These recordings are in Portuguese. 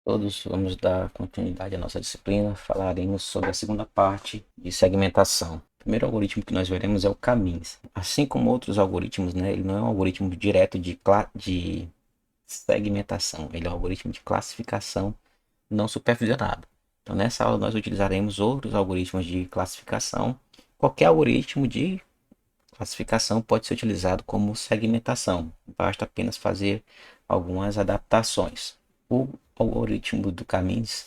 Todos vamos dar continuidade à nossa disciplina. Falaremos sobre a segunda parte de segmentação. O primeiro algoritmo que nós veremos é o Camis. Assim como outros algoritmos, né, ele não é um algoritmo direto de segmentação, ele é um algoritmo de classificação não supervisionado. Então, nessa aula, nós utilizaremos outros algoritmos de classificação. Qualquer algoritmo de classificação pode ser utilizado como segmentação, basta apenas fazer algumas adaptações. O algoritmo do Camis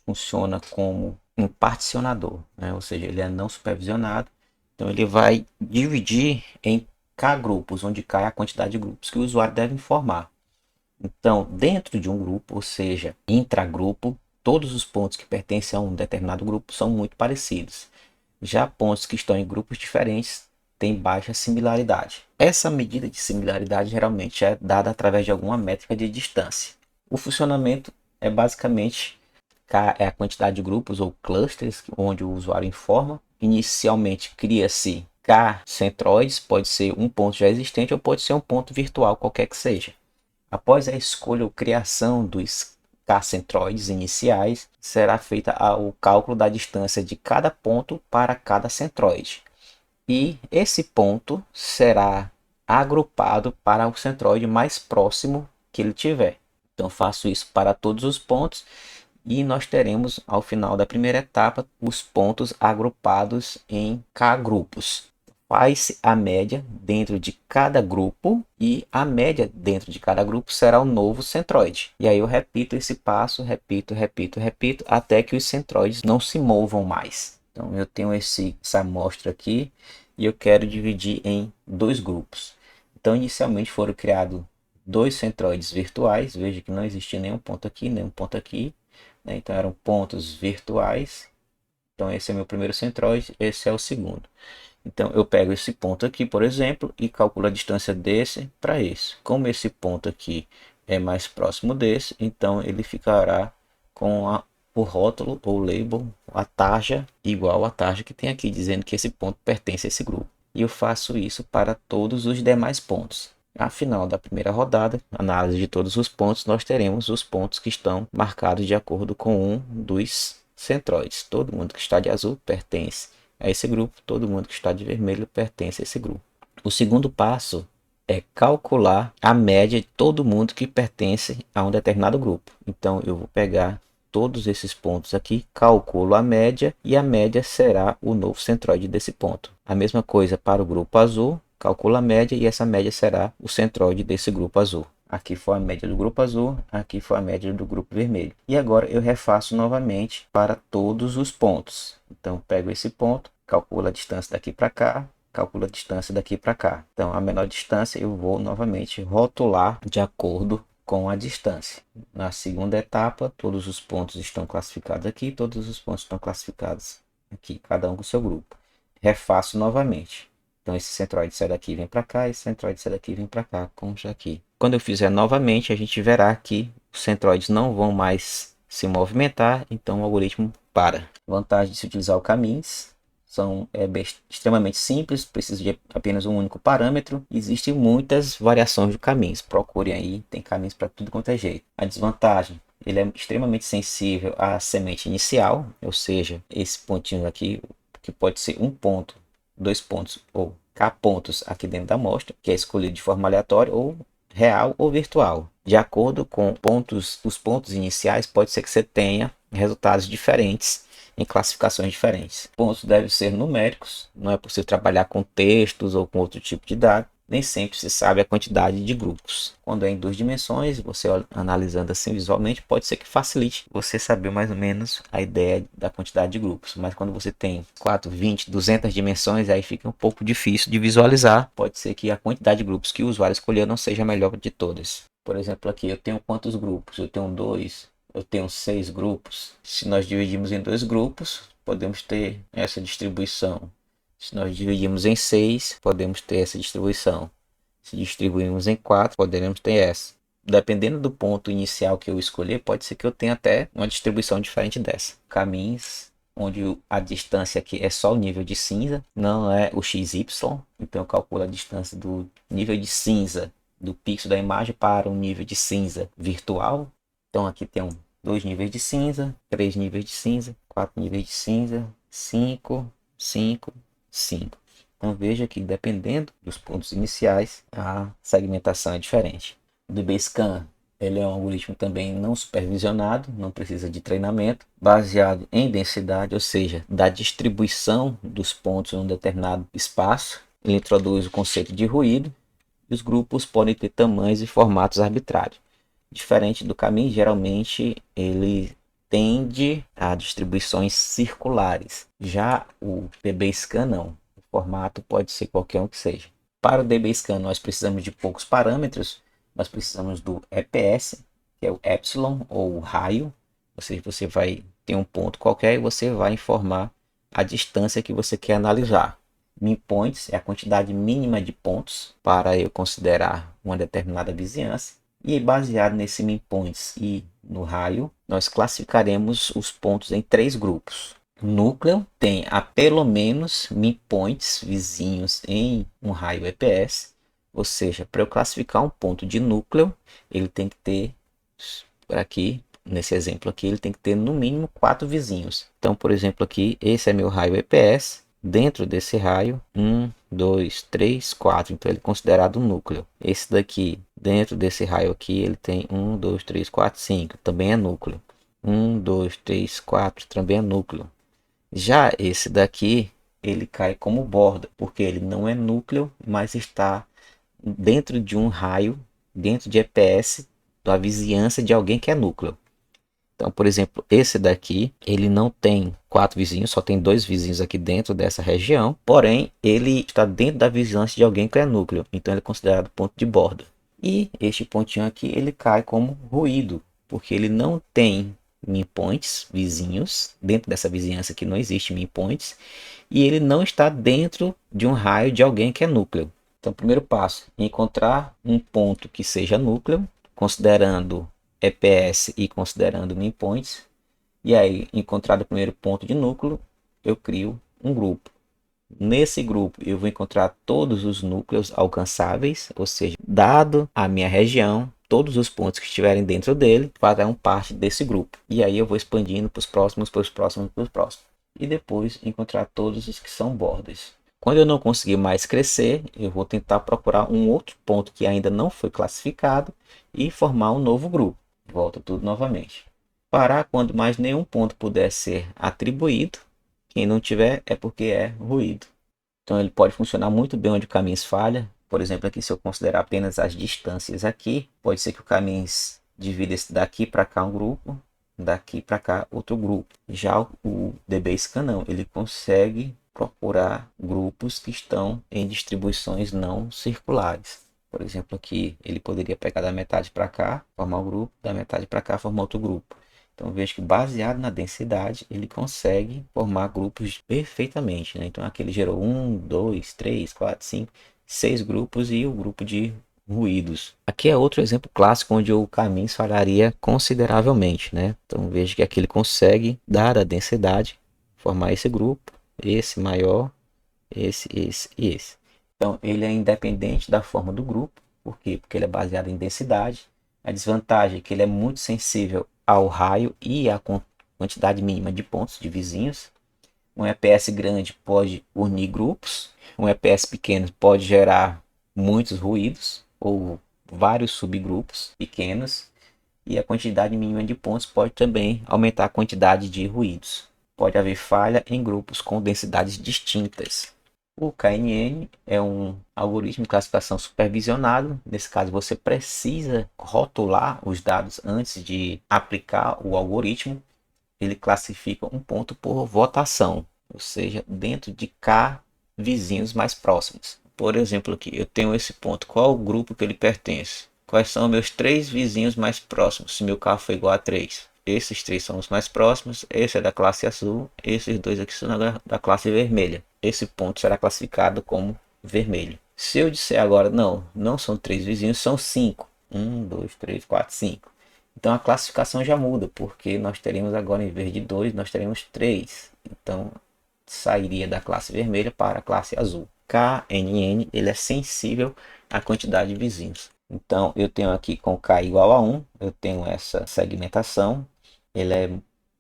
funciona como um particionador, né? Ou seja, ele é não supervisionado, então ele vai dividir em K grupos, onde K é a quantidade de grupos que o usuário deve informar. Então, dentro de um grupo, ou seja, intragrupo, todos os pontos que pertencem a um determinado grupo são muito parecidos. Já pontos que estão em grupos diferentes têm baixa similaridade. Essa medida de similaridade geralmente é dada através de alguma métrica de distância. O funcionamento é basicamente K é a quantidade de grupos ou clusters onde o usuário informa. Inicialmente cria-se K centroides, pode ser um ponto já existente ou pode ser um ponto virtual, qualquer que seja. Após a escolha ou criação dos K-centroides iniciais, será feita o cálculo da distância de cada ponto para cada centroide. E esse ponto será agrupado para o centroide mais próximo que ele tiver. Então faço isso para todos os pontos e nós teremos ao final da primeira etapa os pontos agrupados em K grupos. Faz a média dentro de cada grupo e a média dentro de cada grupo será o novo centroide. E aí eu repito esse passo, repito, até que os centroides não se movam mais. Então eu tenho essa amostra aqui e eu quero dividir em dois grupos. Então inicialmente foram criados dois centroides virtuais, veja que não existia nenhum ponto aqui, nenhum ponto aqui, né? Então eram pontos virtuais. Então esse é meu primeiro centroide, esse é o segundo. Então eu pego esse ponto aqui, por exemplo, e calculo a distância desse para esse. Como esse ponto aqui é mais próximo desse, então ele ficará com o rótulo ou label, a tarja, igual a tarja que tem aqui, dizendo que esse ponto pertence a esse grupo. E eu faço isso para todos os demais pontos. Ao final da primeira rodada, análise de todos os pontos, nós teremos os pontos que estão marcados de acordo com um dos centroides. Todo mundo que está de azul pertence a esse grupo, todo mundo que está de vermelho pertence a esse grupo. O segundo passo é calcular a média de todo mundo que pertence a um determinado grupo. Então eu vou pegar todos esses pontos aqui, calculo a média e a média será o novo centroide desse ponto. A mesma coisa para o grupo azul, calculo a média e essa média será o centroide desse grupo azul. Aqui foi a média do grupo azul, aqui foi a média do grupo vermelho. E agora eu refaço novamente para todos os pontos. Então pego esse ponto, calculo a distância daqui para cá, calculo a distância daqui para cá. Então a menor distância eu vou novamente rotular de acordo com a distância. Na segunda etapa, todos os pontos estão classificados aqui, todos os pontos estão classificados aqui, cada um com seu grupo. Refaço novamente. Então esse centroide sai daqui e vem para cá, esse centroide sai daqui e vem para cá, como já aqui. Quando eu fizer novamente, a gente verá que os centroides não vão mais se movimentar, então o algoritmo para. Vantagem de se utilizar o Camis é extremamente simples, precisa de apenas um único parâmetro. Existem muitas variações de caminhos, procurem aí, tem caminhos para tudo quanto é jeito. A desvantagem, ele é extremamente sensível à semente inicial, ou seja, esse pontinho aqui, que pode ser um ponto, dois pontos ou K pontos aqui dentro da amostra, que é escolhido de forma aleatória ou real ou virtual. De acordo com os pontos iniciais, pode ser que você tenha resultados diferentes em classificações diferentes. Pontos devem ser numéricos, não é possível trabalhar com textos ou com outro tipo de dado. Nem sempre se sabe a quantidade de grupos. Quando é em duas dimensões, você analisando assim visualmente, pode ser que facilite você saber mais ou menos a ideia da quantidade de grupos. Mas quando você tem 4, 20, 200 dimensões, aí fica um pouco difícil de visualizar. Pode ser que a quantidade de grupos que o usuário escolheu não seja a melhor de todas. Por exemplo, aqui eu tenho quantos grupos? Eu tenho 2, eu tenho 6 grupos. Se nós dividimos em dois grupos, podemos ter essa distribuição. Se nós dividimos em 6, podemos ter essa distribuição. Se distribuirmos em 4, poderemos ter essa. Dependendo do ponto inicial que eu escolher, pode ser que eu tenha até uma distribuição diferente dessa. Caminhos onde a distância aqui é só o nível de cinza, não é o XY. Então eu calculo a distância do nível de cinza do pixel da imagem para um nível de cinza virtual. Então aqui tem um 2 níveis de cinza, 3 níveis de cinza, 4 níveis de cinza, 5, 5, 5. Então veja que dependendo dos pontos iniciais, a segmentação é diferente. O DBScan, ele é um algoritmo também não supervisionado, não precisa de treinamento, baseado em densidade, ou seja, da distribuição dos pontos em um determinado espaço. Ele introduz o conceito de ruído, e os grupos podem ter tamanhos e formatos arbitrários. Diferente do caminho, geralmente ele tende a distribuições circulares. Já o DBScan não. O formato pode ser qualquer um que seja. Para o DBScan nós precisamos de poucos parâmetros. Nós precisamos do EPS, que é o epsilon ou o raio. Ou seja, você vai ter um ponto qualquer e você vai informar a distância que você quer analisar. Min points é a quantidade mínima de pontos para eu considerar uma determinada vizinhança. E baseado nesse min points e no raio, nós classificaremos os pontos em 3 grupos. O núcleo tem a pelo menos min points vizinhos em um raio EPS. Ou seja, para eu classificar um ponto de núcleo, ele tem que ter, por aqui, nesse exemplo aqui, ele tem que ter no mínimo 4 vizinhos. Então, por exemplo, aqui, esse é meu raio EPS. Dentro desse raio, 1, 2, 3, 4. Então ele é considerado um núcleo. Esse daqui, dentro desse raio aqui, ele tem 1, 2, 3, 4, 5. Também é núcleo. 1, 2, 3, 4. Também é núcleo. Já esse daqui, ele cai como borda, porque ele não é núcleo, mas está dentro de um raio, dentro de EPS, da vizinhança de alguém que é núcleo. Então, por exemplo, esse daqui, ele não tem 4 vizinhos, só tem 2 vizinhos aqui dentro dessa região. Porém, ele está dentro da vizinhança de alguém que é núcleo. Então, ele é considerado ponto de borda. E este pontinho aqui, ele cai como ruído, porque ele não tem min points, vizinhos. Dentro dessa vizinhança aqui não existe min points. E ele não está dentro de um raio de alguém que é núcleo. Então, o primeiro passo é encontrar um ponto que seja núcleo, considerando EPS e considerando min points. E aí, encontrado o primeiro ponto de núcleo, eu crio um grupo. Nesse grupo, eu vou encontrar todos os núcleos alcançáveis, ou seja, dado a minha região, todos os pontos que estiverem dentro dele farão parte desse grupo. E aí eu vou expandindo para os próximos, para os próximos, para os próximos. E depois encontrar todos os que são bordas. Quando eu não conseguir mais crescer, eu vou tentar procurar um outro ponto que ainda não foi classificado e formar um novo grupo. Volta tudo novamente. Parar quando mais nenhum ponto puder ser atribuído. Quem não tiver é porque é ruído. Então ele pode funcionar muito bem onde o caminho falha. Por exemplo, aqui se eu considerar apenas as distâncias aqui, pode ser que o caminho divida esse daqui para cá um grupo, daqui para cá outro grupo. Já o DBScan não, ele consegue procurar grupos que estão em distribuições não circulares. Por exemplo, aqui ele poderia pegar da metade para cá, formar um grupo, da metade para cá, formar outro grupo. Então vejo que baseado na densidade, ele consegue formar grupos perfeitamente, né? Então aqui ele gerou 1, 2, 3, 4, 5, 6 grupos e o grupo de ruídos. Aqui é outro exemplo clássico onde o caminho falharia consideravelmente, né? Então vejo que aqui ele consegue, dada a densidade, formar esse grupo, esse maior, esse e esse. Então ele é independente da forma do grupo. Por quê? Porque ele é baseado em densidade. A desvantagem é que ele é muito sensível ao raio e à quantidade mínima de pontos de vizinhos. Um EPS grande pode unir grupos. Um EPS pequeno pode gerar muitos ruídos ou vários subgrupos pequenos. E a quantidade mínima de pontos pode também aumentar a quantidade de ruídos. Pode haver falha em grupos com densidades distintas. O KNN é um algoritmo de classificação supervisionado. Nesse caso, você precisa rotular os dados antes de aplicar o algoritmo. Ele classifica um ponto por votação, ou seja, dentro de K vizinhos mais próximos. Por exemplo, aqui eu tenho esse ponto. Qual o grupo que ele pertence? Quais são meus 3 vizinhos mais próximos, se meu K for igual a 3? Esses 3 são os mais próximos, esse é da classe azul, esses 2 aqui são da classe vermelha. Esse ponto será classificado como vermelho. Se eu disser agora, não são 3 vizinhos, são 5. 1, 2, 3, 4, 5. Então a classificação já muda, porque nós teremos agora, em vez de 2, nós teremos 3. Então sairia da classe vermelha para a classe azul. KNN ele é sensível à quantidade de vizinhos. Então eu tenho aqui com K igual a 1, eu tenho essa segmentação. ele é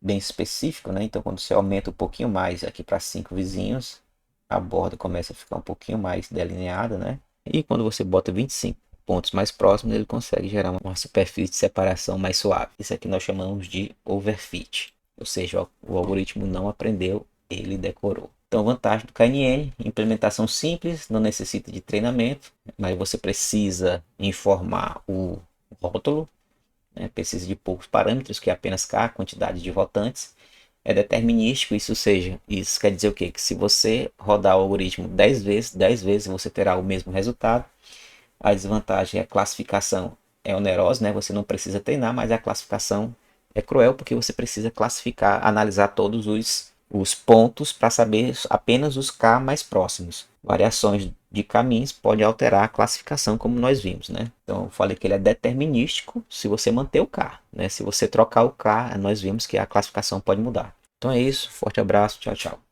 bem específico, né? Então quando você aumenta um pouquinho mais aqui para 5 vizinhos, a borda começa a ficar um pouquinho mais delineada, né? E quando você bota 25 pontos mais próximos, ele consegue gerar uma superfície de separação mais suave. Isso aqui nós chamamos de overfit, ou seja, o algoritmo não aprendeu, ele decorou. Então, vantagem do KNN, implementação simples, não necessita de treinamento, mas você precisa informar o rótulo, né? Precisa de poucos parâmetros, que é apenas K, quantidade de votantes. É determinístico, isso quer dizer o quê? Que se você rodar o algoritmo 10 vezes você terá o mesmo resultado. A desvantagem é a classificação é onerosa, né? Você não precisa treinar, mas a classificação é cruel porque você precisa classificar, analisar todos os pontos para saber apenas os K mais próximos. Variações de caminhos podem alterar a classificação, como nós vimos, né? Então, eu falei que ele é determinístico se você manter o K, né? Se você trocar o K, nós vimos que a classificação pode mudar. Então é isso, forte abraço, tchau, tchau.